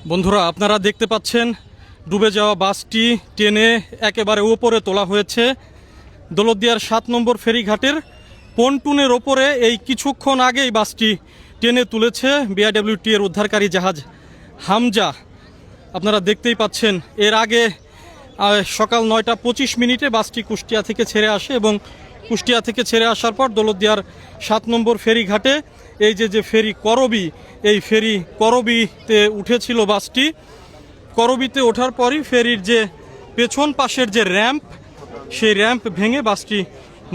বন্ধুরা, আপনারা দেখতে পাচ্ছেন ডুবে যাওয়া বাসটি টেনে একেবারে উপরে তোলা হয়েছে। দৌলতদিয়ার ৭ নম্বর ফেরিঘাটের পন্টুনের ওপরে এই কিছুক্ষণ আগেই বাসটি টেনে তুলেছে বিআইডব্লিউটি এর উদ্ধারকারী জাহাজ হামজা। আপনারা দেখতেই পাচ্ছেন এর আগে সকাল ৯টা ২৫ মিনিটে বাসটি কুষ্টিয়া থেকে ছেড়ে আসে এবং কুষ্টিয়া থেকে ছেড়ে আসার পর দৌলতদিয়ার ৭ নম্বর ফেরিঘাটে এই যে ফেরি করবি, এই ফেরি করবিতে উঠেছিল বাসটি। করবিতে ওঠার পরই ফেরির যে পেছন পাশের যে র্যাম্প, সেই র্যাম্প ভেঙে বাসটি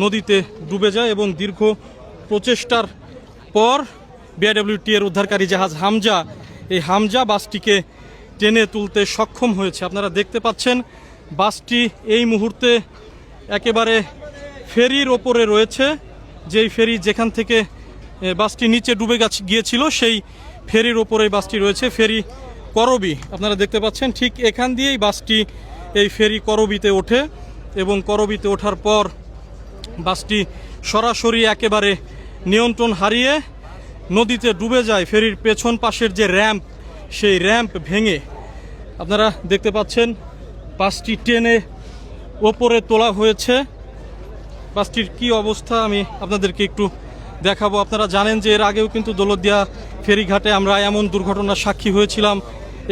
নদীতে ডুবে যায় এবং দীর্ঘ প্রচেষ্টার পর বিআইডব্লিউটি এর উদ্ধারকারী জাহাজ হামজা, এই হামজা বাসটিকে টেনে তুলতে সক্ষম হয়েছে। আপনারা দেখতে পাচ্ছেন বাসটি এই মুহূর্তে একেবারে ফেরির ওপরে রয়েছে। যেই ফেরি যেখান থেকে বাসটি নিচে ডুবে গিয়েছিল সেই ফেরির ওপরে বাসটি রয়েছে, ফেরি করবি। আপনারা দেখতে পাচ্ছেন ঠিক এখান দিয়েই বাসটি এই ফেরি করবিতে ওঠে এবং করবিতে ওঠার পর বাসটি সরাসরি একেবারে নিয়ন্ত্রণ হারিয়ে নদীতে ডুবে যায়। ফেরির পেছন পাশের যে র্যাম্প, সেই র্যাম্প ভেঙে আপনারা দেখতে পাচ্ছেন বাসটি টেনে ওপরে তোলা হয়েছে। বাসটির কি অবস্থা আমি আপনাদেরকে একটু দেখাবো। আপনারা জানেন যে এর আগেও কিন্তু দৌলতদিয়া ফেরিঘাটে আমরা এমন দুর্ঘটনার সাক্ষী হয়েছিলাম।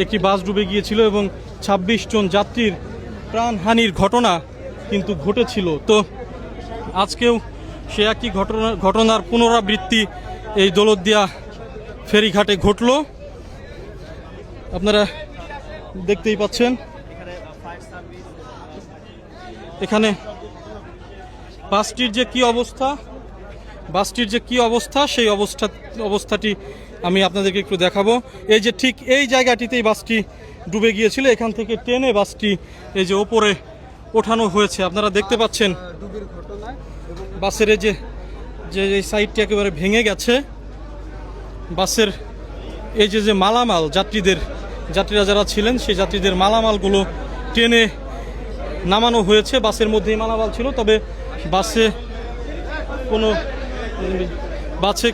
একটি বাস ডুবে গিয়েছিল এবং ২৬ জন যাত্রীর প্রাণহানির ঘটনা কিন্তু ঘটেছিল। তো আজকেও সে একই ঘটনার পুনরাবৃত্তি এই দৌলতদিয়া ফেরিঘাটে ঘটল। আপনারা দেখতেই পাচ্ছেন এখানে বাসটির যে কি অবস্থা, সেই অবস্থাটি আমি আপনাদেরকে একটু দেখাবো। এই যে ঠিক এই জায়গাটিতেই বাসটি ডুবে গিয়েছিল, এখান থেকে টেনে বাসটি এই যে ওপরে ওঠানো হয়েছে। আপনারা দেখতে পাচ্ছেন বাসের এই যে সাইডটি একেবারে ভেঙে গেছে। বাসের এই যে মালামাল, যাত্রীরা যারা ছিলেন সেই যাত্রীদের মালামালগুলো টেনে নামানো হয়েছে। বাসের মধ্যেই মালামাল ছিল, তবে বাসে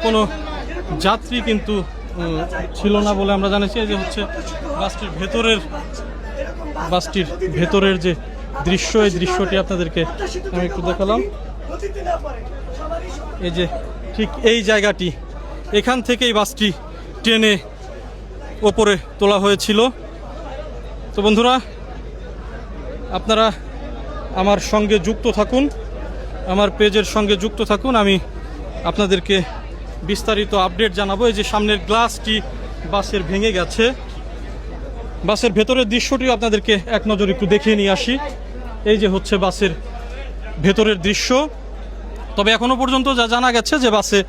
কোনো যাত্রী কিন্তু ছিল না বলে আমরা জানিয়েছি। এই যে হচ্ছে বাসটির ভেতরের যে দৃশ্য, এই দৃশ্যটি আপনাদেরকে আমি একটু দেখালাম। এই যে ঠিক এই জায়গাটি, এখান থেকেই বাসটি টেনে ওপরে তোলা হয়েছিল। তো বন্ধুরা, আপনারা আমার সঙ্গে যুক্ত থাকুন, আমার পেজের সঙ্গে যুক্ত থাকুন। আমি আপনাদেরকে বিস্তারিত আপডেট জানাবো। এই যে সামনের গ্লাসটি বাসের ভেঙে গেছে, বাসের ভেতরের দৃশ্যটিও আপনাদেরকে এক নজর একটু দেখিয়ে নিয়ে আসি। এই যে হচ্ছে বাসের ভেতরের দৃশ্য। তবে এখনো পর্যন্ত যা জানা গেছে যে বাসে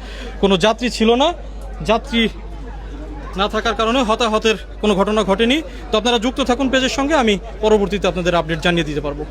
কোনো যাত্রী ছিল না। যাত্রী না থাকার কারণে হতাহতের কোনো ঘটনা ঘটেনি। তো আপনারা যুক্ত থাকুন পেজের সঙ্গে, আমি পরবর্তীতে আপনাদের আপডেট জানিয়ে দিতে পারবো।